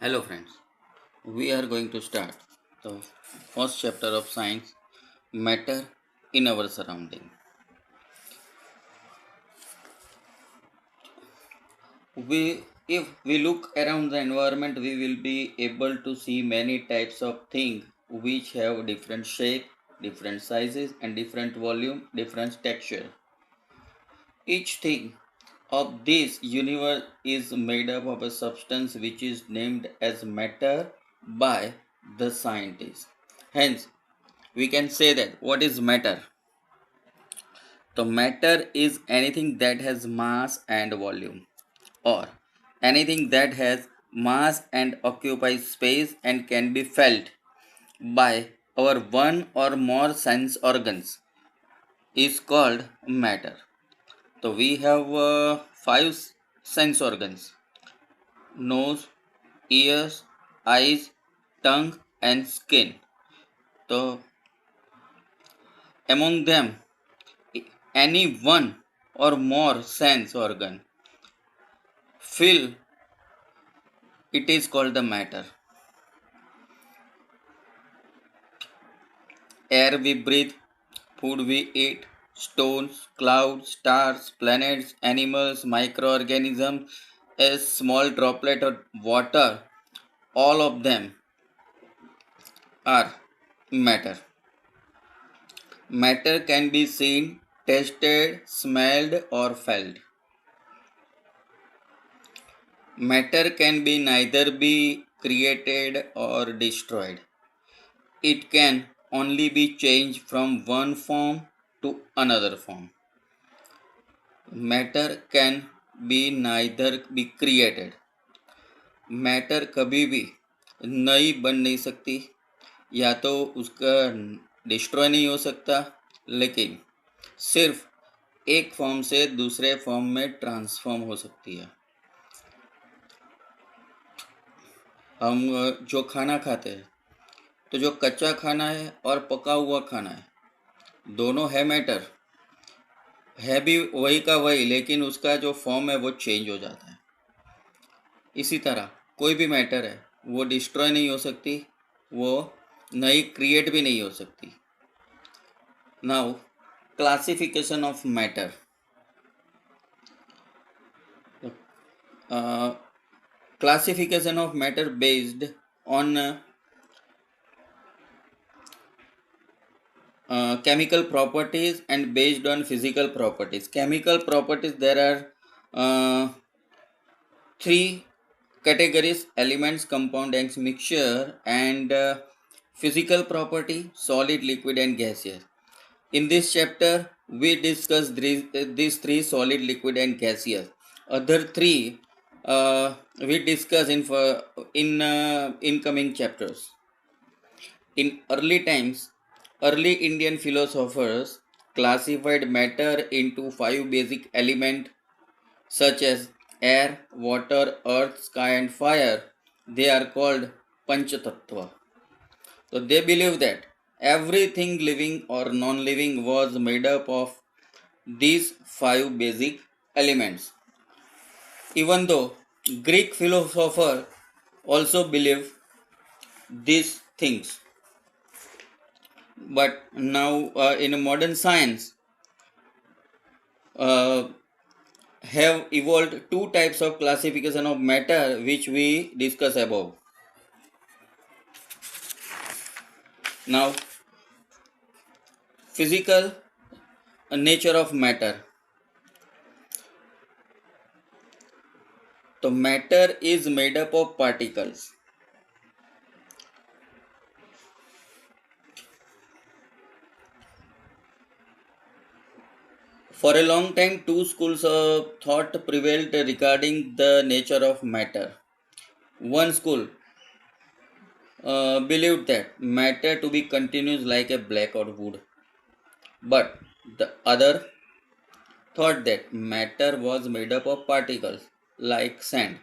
Hello friends, we are going to start the first chapter of science, matter in our surrounding. If we look around the environment, we will be able to see many types of things which have different shape, different sizes and different volume, different texture. Each thing of this universe is made up of a substance which is named as matter by the scientists. Hence, we can say that what is matter? So matter is anything that has mass and volume, or anything that has mass and occupies space and can be felt by our one or more sense organs is called matter. So we have five sense organs: nose, ears, eyes, tongue, and skin. So among them, any one or more sense organ feel it is called the matter. Air we breathe, food we eat, stones, clouds, stars, planets, animals, microorganisms, a small droplet of water, all of them are matter. Matter can be seen, tasted, smelled, or felt. Matter can be neither be created or destroyed. It can only be changed from one form to another form. Matter can be neither be created. Matter कभी भी नई बन नहीं सकती, या तो उसका destroy नहीं हो सकता, लेकिन सिर्फ एक फॉर्म से दूसरे फॉर्म में ट्रांसफॉर्म हो सकती है. हम जो खाना खाते हैं, तो जो कच्चा खाना है और पका हुआ खाना है, दोनों है मैटर, है भी वही का वही, लेकिन उसका जो फॉर्म है वो चेंज हो जाता है. इसी तरह कोई भी मैटर है वो डिस्ट्रॉय नहीं हो सकती, वो नई क्रिएट भी नहीं हो सकती. Now classification of matter. Classification of matter based on chemical properties and based on physical properties. Chemical properties, there are three categories: elements, compound, and mixture. And physical property: solid, liquid, and gaseous. In this chapter, we discuss these three: solid, liquid, and gaseous. Other three we discuss in incoming chapters. In early times, early Indian philosophers classified matter into five basic elements such as air, water, earth, sky, and fire. They are called Panchatattva. So they believe that everything living or non-living was made up of these five basic elements. Even though Greek philosophers also believe these things, but now in modern science uh, have evolved two types of classification of matter which we discuss above. Now, physical nature of matter. So matter is made up of particles. For a long time, two schools of thought prevailed regarding the nature of matter. One school believed that matter to be continuous like a black or wood, but the other thought that matter was made up of particles like sand.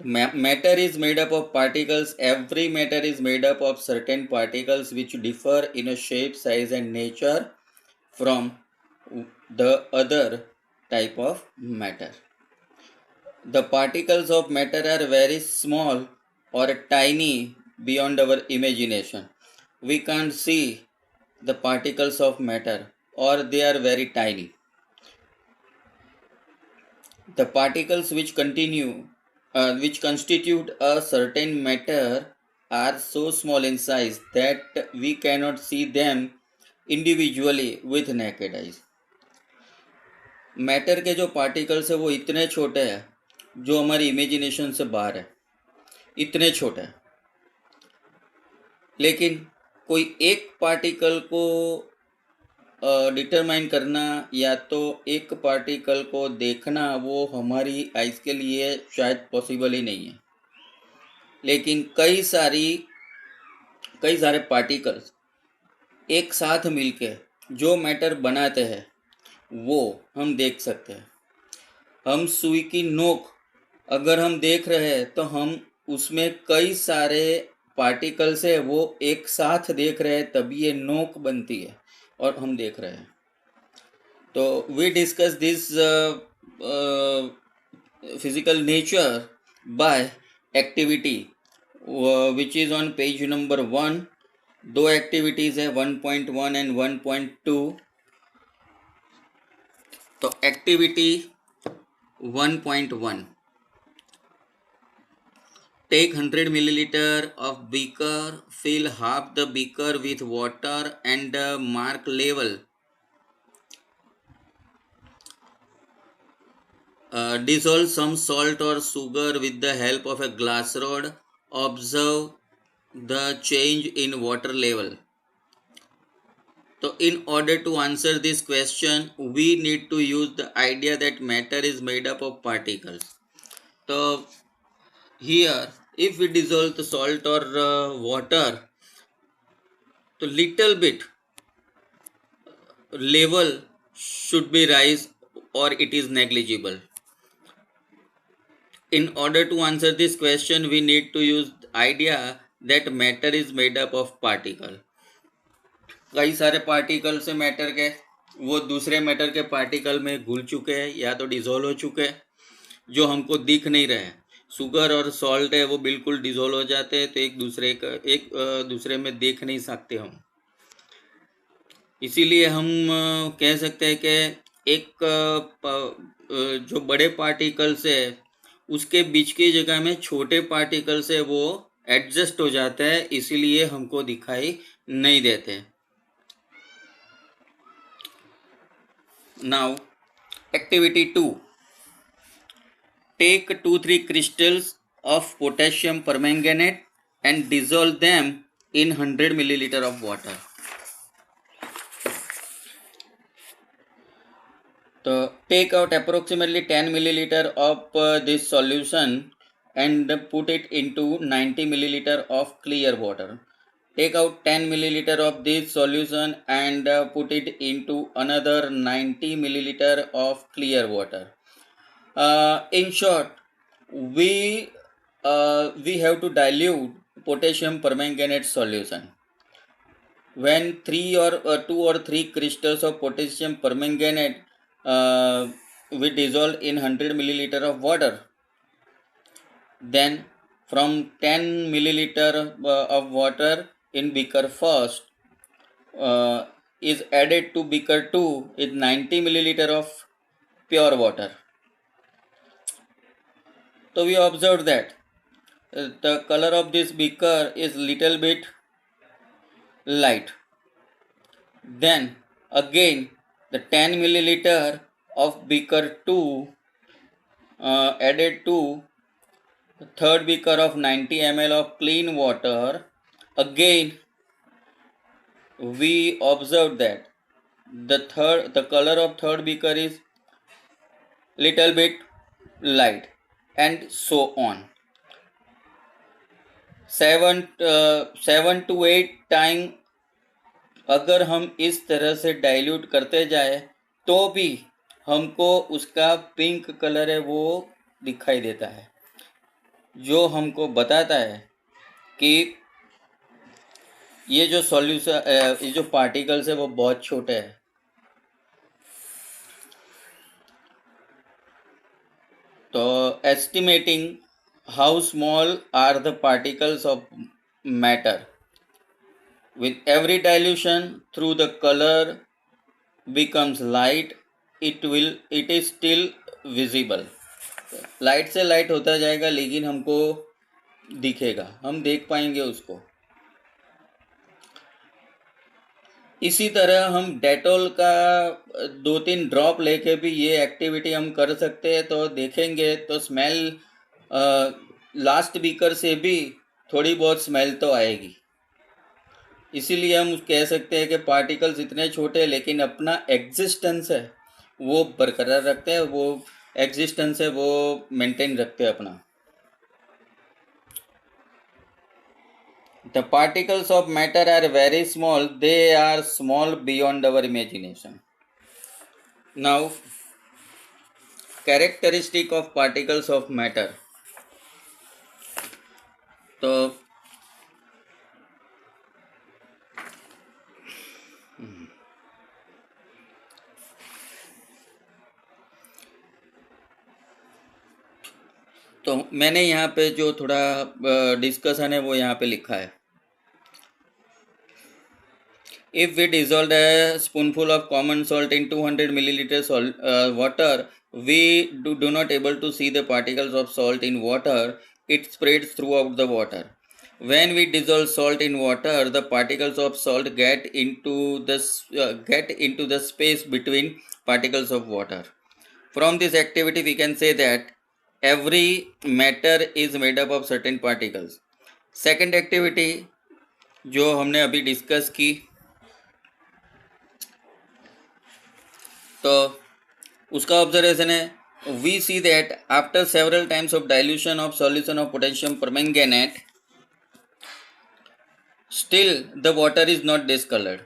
Matter is made up of particles. Every matter is made up of certain particles which differ in a shape, size, and nature from the other type of matter. The particles of matter are very small or tiny beyond our imagination. We can't see the particles of matter or they are very tiny. The particles which constitute a certain matter are so small in size that we cannot see them individually with naked eyes. Matter के जो particles है वो इतने छोटे हैं जो हमारी imagination से बाहर है, इतने छोटे हैं। लेकिन कोई एक पार्टिकल को डिटरमाइन करना या तो एक पार्टिकल को देखना वो हमारी आइज के लिए शायद पॉसिबल ही नहीं है। लेकिन कई सारे पार्टिकल्स एक साथ मिलके जो मैटर बनाते हैं वो हम देख सकते हैं। हम सुई की नोक अगर हम देख रहे हैं तो हम उसमें कई सारे पार्टिकल्स है वो एक साथ देख रहे हैं, तभी ये नोक बनती है और हम देख रहे हैं। तो we discuss this physical nature by activity which is on page number 1। दो एक्टिविटीज़ है 1.1 एंड 1.2। तो activity 1.1, take 100 milliliter of beaker, fill half the beaker with water and mark level. Dissolve some salt or sugar with the help of a glass rod. Observe the change in water level. So in order to answer this question, we need to use the idea that matter is made up of particles. So here, if we dissolve the salt or water, so little bit level should be rise or it is negligible. In order to answer this question, we need to use the idea that matter is made up of particle. कई सारे particle से matter के वो दूसरे matter के particle में घुल चुके हैं या तो डिजोल्व हो चुके हैं, जो हमको दिख नहीं रहे हैं। शुगर और सॉल्ट है वो बिल्कुल डिजोल्व हो जाते हैं, तो एक दूसरे में देख नहीं सकते हम। इसीलिए हम कह सकते हैं कि एक जो बड़े पार्टिकल्स है उसके बीच की जगह में छोटे पार्टिकल्स है वो एडजस्ट हो जाता है, इसीलिए हमको दिखाई नहीं देते। Now, activity 2. Take 2-3 crystals of potassium permanganate and dissolve them in 100 milliliter of water. So, take out approximately 10 milliliter of this solution and put it into 90 milliliter of clear water. Take out 10 milliliter of this solution and put it into another 90 milliliter of clear water. In short, we have to dilute potassium permanganate solution. When 2 or 3 crystals of potassium permanganate we dissolve in 100 milliliter of water, then from 10 milliliter of water in beaker first is added to beaker 2 is 90 milliliter of pure water. So we observed that the color of this beaker is little bit light. Then again the 10 milliliter of beaker 2 added to the third beaker of 90 ml of clean water. Again we observed that the color of third beaker is little bit light, and so on. 7 to 8 time अगर हम इस तरह से dilute करते जाए तो भी हमको उसका पिंक कलर है वो दिखाई देता है, जो हमको बताता है कि ये जो सॉल्यूशन ये जो पार्टिकल्स है वो बहुत छोटे हैं तो estimating how small are the particles of matter. With every dilution through the color becomes light, it is still visible. Light से लाइट होता जाएगा लेकिन हमको दिखेगा, हम देख पाएंगे उसको. इसी तरह हम डेटॉल का 2-3 ड्रॉप लेके भी ये एक्टिविटी हम कर सकते हैं. तो देखेंगे तो स्मेल लास्ट बीकर से भी थोड़ी बहुत स्मेल तो आएगी. इसीलिए हम कह सकते हैं कि पार्टिकल्स इतने छोटे लेकिन अपना एग्जिस्टेंस है वो बरकरार रखते हैं, वो एग्जिस्टेंस है वो मेंटेन रखते हैं अपना. The particles of matter are very small, they are small beyond our imagination. Now, characteristic of particles of matter. तो मैंने यहाँ पे जो थोड़ा डिस्कशन है वो यहाँ पे लिखा है. If we dissolve a spoonful of common salt in 200 milliliters water, we do not able to see the particles of salt in water. It spreads throughout the water. When we dissolve salt in water, the particles of salt get into the space between particles of water. From this activity, we can say that every matter is made up of certain particles. Second activity जो हमने अभी discuss की, तो उसका observation है. We see that after several times of dilution of solution of potassium permanganate, still the water is not discolored.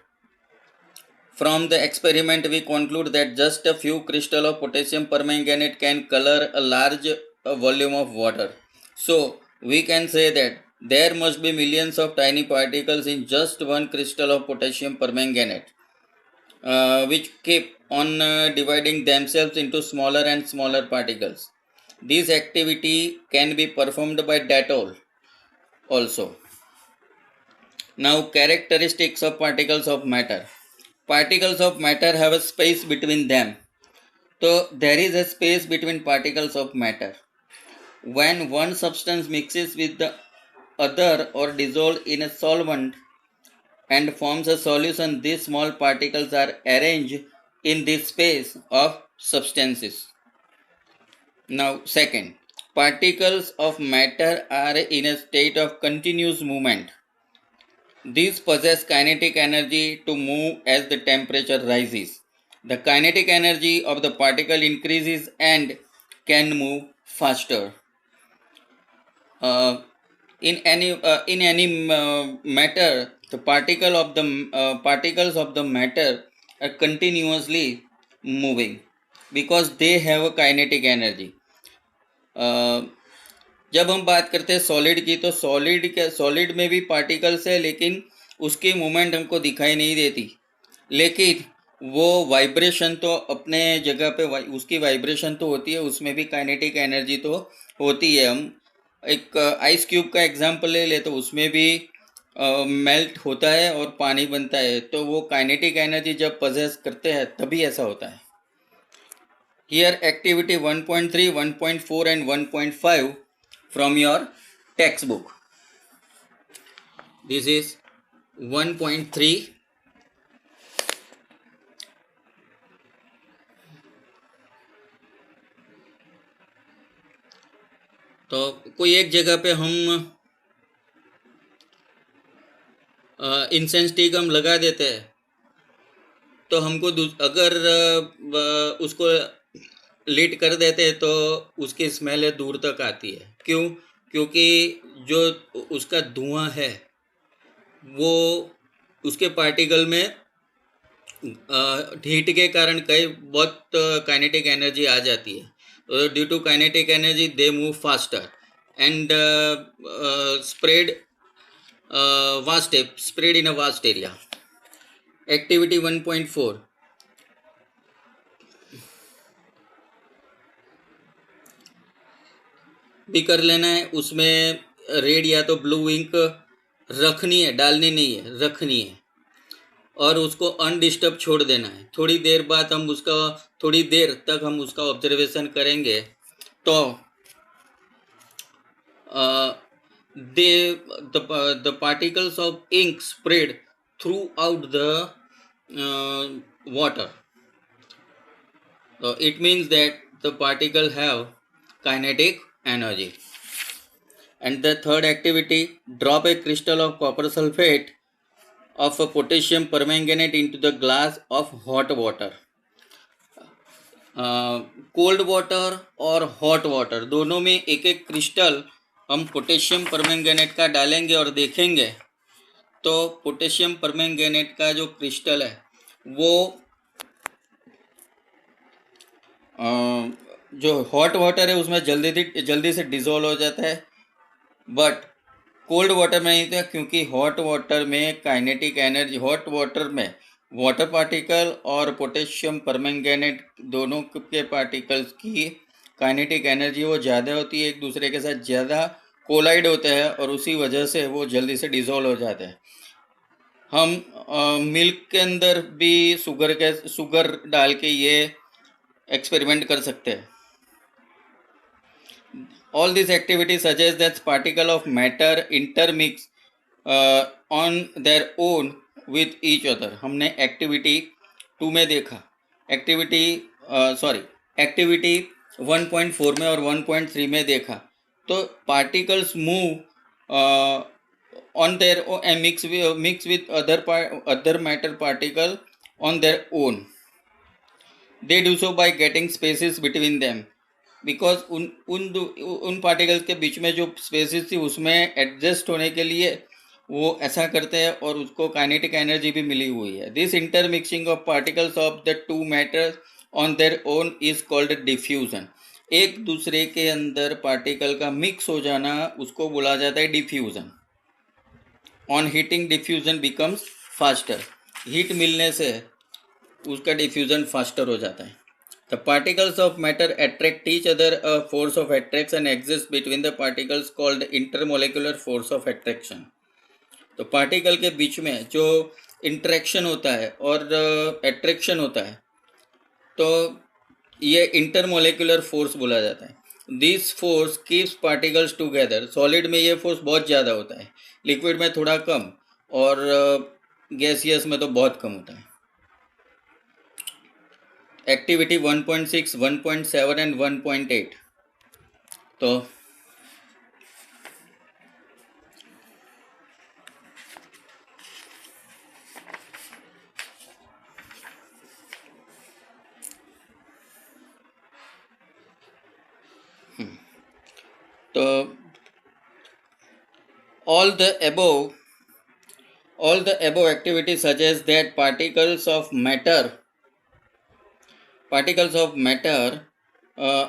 From the experiment we conclude that just a few crystals of potassium permanganate can color a large volume of water. So we can say that there must be millions of tiny particles in just one crystal of potassium permanganate, which keep on dividing themselves into smaller and smaller particles. This activity can be performed by Dettol also. Now, characteristics of particles of matter. Particles of matter have a space between them. So, there is a space between particles of matter. When one substance mixes with the other or dissolved in a solvent and forms a solution, these small particles are arranged in this space of substances. Now, second, particles of matter are in a state of continuous movement. These possess kinetic energy to move as the temperature rises. The kinetic energy of the particle increases and can move faster. In any matter, the particles of the matter are continuously moving because they have a kinetic energy. जब हम बात करते हैं solid की, तो solid में भी particles है लेकिन उसकी मूवमेंट हमको दिखाई नहीं देती, लेकिन वो वाइब्रेशन तो अपने जगह पे उसकी वाइब्रेशन तो होती है, उसमें भी काइनेटिक एनर्जी तो होती है. हम एक आइस क्यूब का एग्जांपल ले ले तो उसमें भी मेल्ट होता है और पानी बनता है, तो वो काइनेटिक एनर्जी जब पजेस करते हैं तभी ऐसा होता है. Here activity 1.3, 1.4 and 1.5 from your textbook. This is 1.3. तो कोई एक जगह पे हम इंसेंस स्टिक हम लगा देते हैं, तो हमको अगर उसको लिट कर देते हैं तो उसकी स्मेल दूर तक आती है. क्यों? क्योंकि जो उसका धुआं है वो उसके पार्टिकल में हीट के कारण कई बहुत काइनेटिक एनर्जी आ जाती है. Due to kinetic energy they move faster and spread in a vast area. Activity 1.4. भी कर लेना है, उसमें रेड या तो ब्लू इंक रखनी है, डालनी नहीं है, रखनी है, और उसको अनडिस्टर्ब छोड़ देना है। थोड़ी देर बाद हम उसका, थोड़ी देर तक हम उसका ऑब्जर्वेशन करेंगे तो the particles of ink spread throughout the water. So it means that the particle have kinetic energy. And the third activity, drop a crystal of copper sulfate of a potassium permanganate into the glass of hot water. Cold water और hot water दोनों में एक एक crystal हम potassium permanganate का डालेंगे और देखेंगे तो पोटेशियम परमैंगनेट का जो क्रिस्टल है वो जो हॉट वाटर है उसमें जल्दी से डिज़ोल्व हो जाता है, बट कोल्ड वाटर में नहीं था, क्योंकि हॉट वाटर में काइनेटिक एनर्जी, हॉट वाटर में वाटर पार्टिकल और पोटेशियम परमैंगनेट दोनों के पार्टिकल्स की काइनेटिक एनर्जी वो ज़्यादा होती है, एक दूसरे के साथ ज़्यादा कोलाइड होते हैं और उसी वजह से वो जल्दी से डिज़ोल्व हो जाते हैं। हम मिल्क के अंदर भी शुगर डाल के ये एक्सपेरिमेंट कर सकते हैं। All these activities suggest that particles of matter intermix on their own with each other. हमने एक्टिविटी 2 में देखा, एक्टिविटी 1.4 में और 1.3 में देखा, तो particles move on their own and mix with other matter particle on their own. They do so by getting spaces between them. Because उन particles के बीच में जो स्पेसिस थी उसमें एडजस्ट होने के लिए वो ऐसा करते हैं और उसको काइनेटिक एनर्जी भी मिली हुई है। This intermixing of particles of the two matters on their own is called diffusion. एक दूसरे के अंदर पार्टिकल का मिक्स हो जाना उसको बोला जाता है diffusion. On heating diffusion becomes faster. Heat मिलने से उसका डिफ्यूजन फास्टर हो जाता है। The particles of matter attract each other. A force of attraction exists between the particles called intermolecular force of attraction. तो पार्टिकल के बीच में जो इंटरेक्शन होता है और एट्रैक्शन होता है तो ये इंटरमोलेकुलर फोर्स बोला जाता है। This force keeps particles together. Solid में ये फोर्स बहुत ज़्यादा होता है, लिक्विड में थोड़ा कम और गैसियस में तो बहुत कम होता है। Activity 1.6, 1.7 and 1.8। तो all the above activities suggest that particles of matter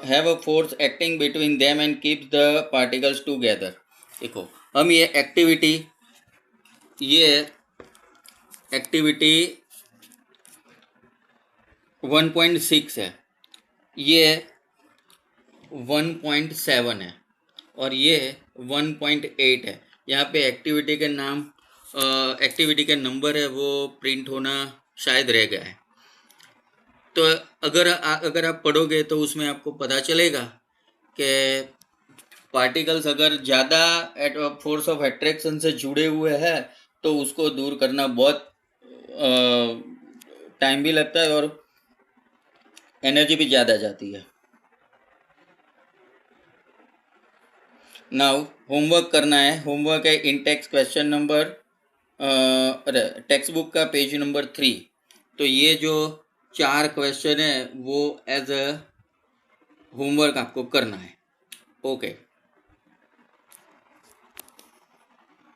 have a force acting between them and keeps the particles together. देखो हम ये एक्टिविटी 1.6 है, ये 1.7 है और ये 1.8 है। यहाँ पे एक्टिविटी के नंबर है वो प्रिंट होना शायद रह गया है। तो अगर आप पढ़ोगे तो उसमें आपको पता चलेगा कि पार्टिकल्स अगर ज़्यादा फोर्स ऑफ अट्रैक्शन से जुड़े हुए हैं तो उसको दूर करना बहुत टाइम भी लगता है और एनर्जी भी ज़्यादा जाती है। नाउ होमवर्क करना है। होमवर्क है इन text question number textbook का पेज नंबर 3। तो ये जो 4 क्वेश्चन है वो एज अ होमवर्क आपको करना है। ओके।